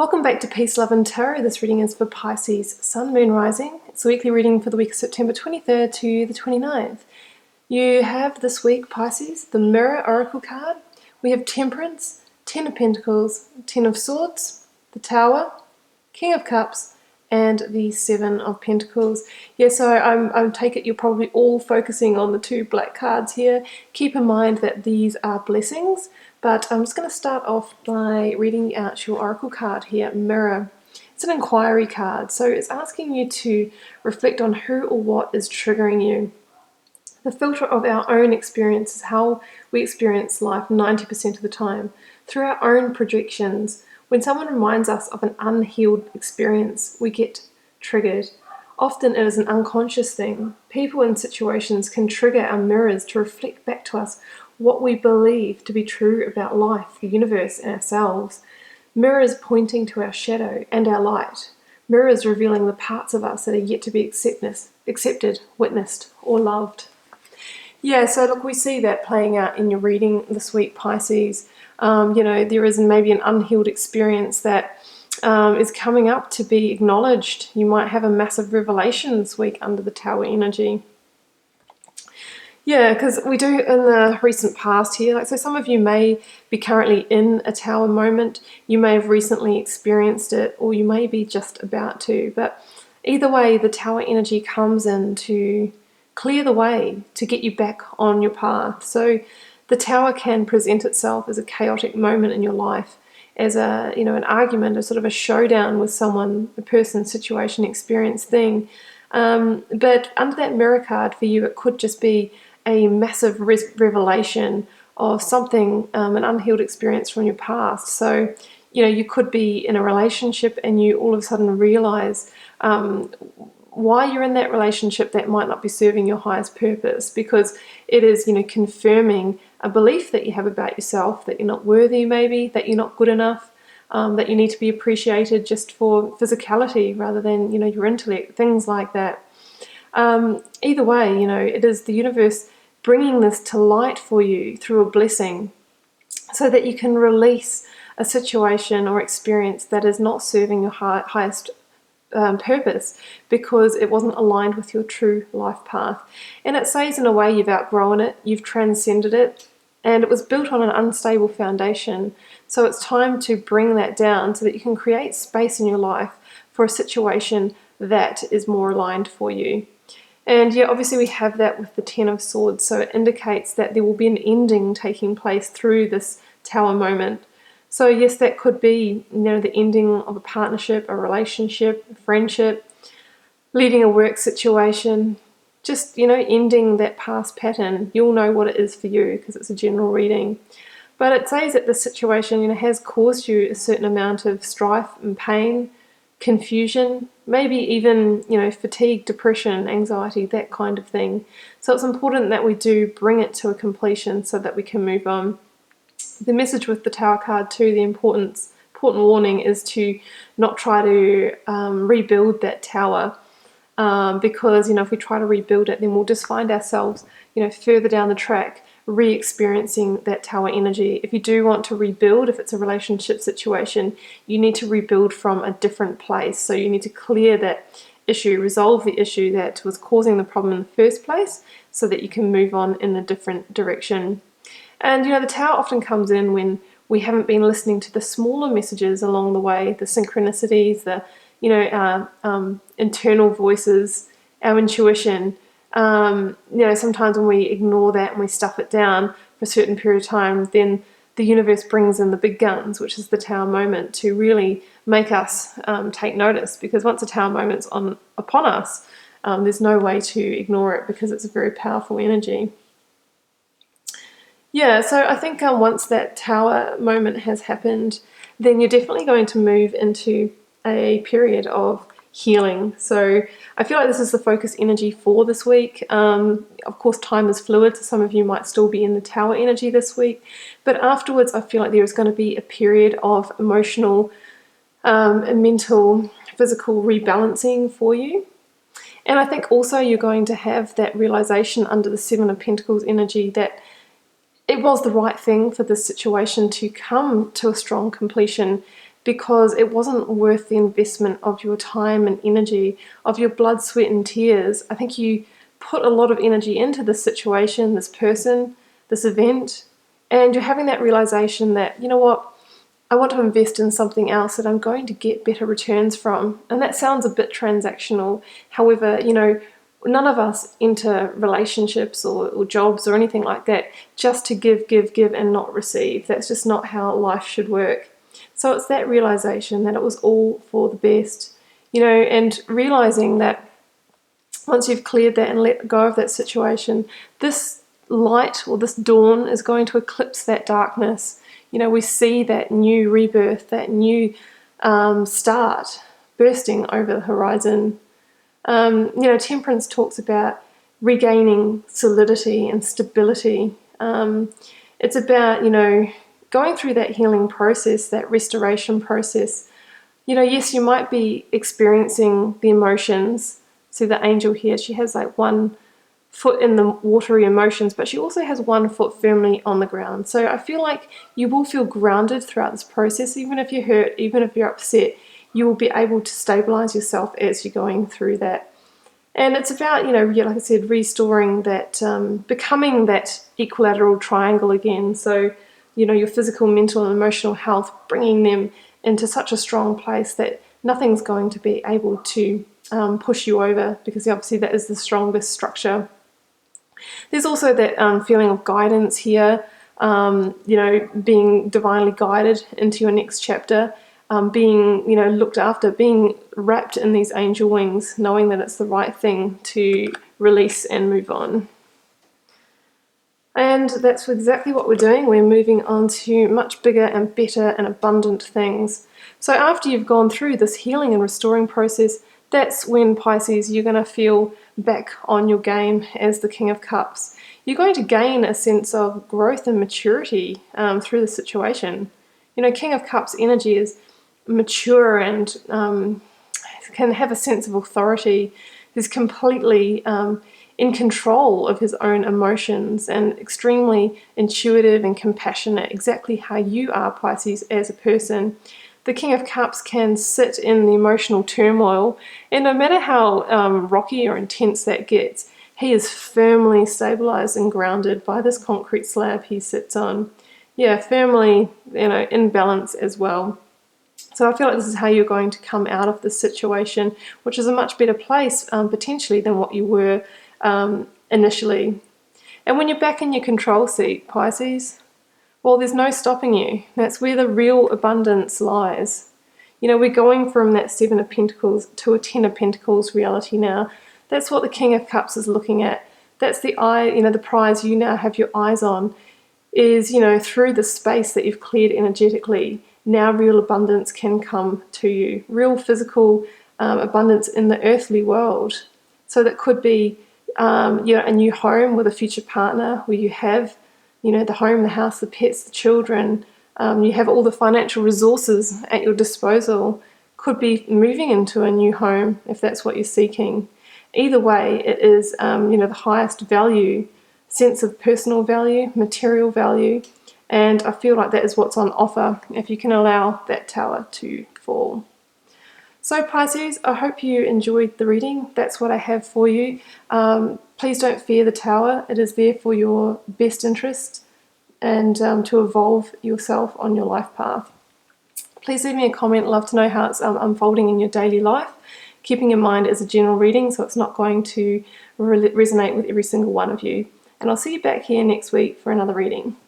Welcome back to Peace, Love and Tarot. This reading is for Pisces, Sun, Moon, Rising. It's a weekly reading for the week of September 23rd to the 29th. You have this week, Pisces, the Mirror Oracle card. We have Temperance, Ten of Pentacles, Ten of Swords, the Tower, King of Cups, and the Seven of Pentacles. Yeah, so I take it you're probably all focusing on the two black cards here. Keep in mind that these are blessings, but I'm just going to start off by reading out your oracle card here, Mirror. It's an inquiry card, so it's asking you to reflect on who or what is triggering you. The filter of our own experience is how we experience life 90% of the time, through our own projections. When someone reminds us of an unhealed experience, we get triggered. Often it is an unconscious thing. People and situations can trigger our mirrors to reflect back to us what we believe to be true about life, the universe, and ourselves. Mirrors pointing to our shadow and our light. Mirrors revealing the parts of us that are yet to be accepted, witnessed, or loved. Yeah, so look, we see that playing out in your reading this week, Pisces. There is maybe an unhealed experience that is coming up to be acknowledged. You might have a massive revelation this week under the Tower energy. Yeah, because we do in the recent past here, so some of you may be currently in a Tower moment. You may have recently experienced it, or you may be just about to. But either way, the Tower energy comes in to clear the way, to get you back on your path. So the Tower can present itself as a chaotic moment in your life, as an argument, a sort of a showdown with someone, a person, situation, experience, thing. But under that Mirror card for you, it could just be a massive revelation of something, an unhealed experience from your past. So, you could be in a relationship and you all of a sudden realize why you're in that relationship that might not be serving your highest purpose, because it is, confirming a belief that you have about yourself, that you're not worthy, maybe, that you're not good enough, that you need to be appreciated just for physicality rather than, your intellect, things like that. Either way, it is the universe bringing this to light for you through a blessing so that you can release a situation or experience that is not serving your highest purpose because it wasn't aligned with your true life path. And it says in a way you've outgrown it, you've transcended it, and it was built on an unstable foundation. So it's time to bring that down so that you can create space in your life for a situation that is more aligned for you. And yeah, obviously we have that with the Ten of Swords, so it indicates that there will be an ending taking place through this Tower moment. So yes, that could be, the ending of a partnership, a relationship, a friendship, leaving a work situation, just, ending that past pattern. You'll know what it is for you because it's a general reading. But it says that this situation, has caused you a certain amount of strife and pain, confusion, maybe even, fatigue, depression, anxiety, that kind of thing. So it's important that we do bring it to a completion so that we can move on. The message with the Tower card too, the important warning is to not try to rebuild that tower, because if we try to rebuild it, then we'll just find ourselves further down the track re-experiencing that Tower energy. If you do want to rebuild, if it's a relationship situation, you need to rebuild from a different place. So you need to clear that issue, resolve the issue that was causing the problem in the first place so that you can move on in a different direction. And the Tower often comes in when we haven't been listening to the smaller messages along the way, the synchronicities, the our internal voices, our intuition. Sometimes when we ignore that and we stuff it down for a certain period of time, then the universe brings in the big guns, which is the Tower moment, to really make us take notice. Because once a Tower moment's upon us, there's no way to ignore it because it's a very powerful energy. Yeah, so I think once that Tower moment has happened, then you're definitely going to move into a period of healing. So I feel like this is the focus energy for this week. Of course, time is fluid, so some of you might still be in the Tower energy this week. But afterwards, I feel like there is going to be a period of emotional, mental, physical rebalancing for you. And I think also you're going to have that realization under the Seven of Pentacles energy that it was the right thing for this situation to come to a strong completion because it wasn't worth the investment of your time and energy, of your blood, sweat and tears. I think you put a lot of energy into this situation, this person, this event, and you're having that realization that, you know what, I want to invest in something else that I'm going to get better returns from. And that sounds a bit transactional. However, none of us enter relationships or jobs or anything like that just to give, and not receive. That's just not how life should work. So it's that realization that it was all for the best, and realizing that once you've cleared that and let go of that situation, this light or this dawn is going to eclipse that darkness. We see that new rebirth, that new start bursting over the horizon. Temperance talks about regaining solidity and stability. It's about, going through that healing process, that restoration process. Yes, you might be experiencing the emotions. See the angel here, she has like one foot in the watery emotions, but she also has one foot firmly on the ground. So I feel like you will feel grounded throughout this process. Even if you're hurt, even if you're upset, you will be able to stabilize yourself as you're going through that. And it's about, like I said, restoring that, becoming that equilateral triangle again. So, your physical, mental and emotional health, bringing them into such a strong place that nothing's going to be able to push you over, because obviously that is the strongest structure. There's also that feeling of guidance here, being divinely guided into your next chapter, being, looked after, being wrapped in these angel wings, knowing that it's the right thing to release and move on. And that's exactly what we're doing. We're moving on to much bigger and better and abundant things. So after you've gone through this healing and restoring process, that's when, Pisces, you're going to feel back on your game as the King of Cups. You're going to gain a sense of growth and maturity through the situation. King of Cups energy is mature and can have a sense of authority. He's completely in control of his own emotions and extremely intuitive and compassionate, exactly how you are, Pisces, as a person. The King of Cups can sit in the emotional turmoil, and no matter how rocky or intense that gets, he is firmly stabilized and grounded by this concrete slab he sits on. Yeah, firmly, in balance as well. So I feel like this is how you're going to come out of this situation, which is a much better place potentially than what you were initially. And when you're back in your control seat, Pisces, well, there's no stopping you. That's where the real abundance lies. We're going from that Seven of Pentacles to a Ten of Pentacles reality now. That's what the King of Cups is looking at. That's the the prize you now have your eyes on is, through the space that you've cleared energetically, now real abundance can come to you. Real physical abundance in the earthly world. So that could be, a new home with a future partner where you have the home, the house, the pets, the children, you have all the financial resources at your disposal. Could be moving into a new home if that's what you're seeking. Either way, it is, the highest value, sense of personal value, material value, and I feel like that is what's on offer if you can allow that tower to fall. So Pisces, I hope you enjoyed the reading. That's what I have for you. Please don't fear the tower. It is there for your best interest and to evolve yourself on your life path. Please leave me a comment. Love to know how it's unfolding in your daily life. Keeping in mind it's a general reading, so it's not going to resonate with every single one of you. And I'll see you back here next week for another reading.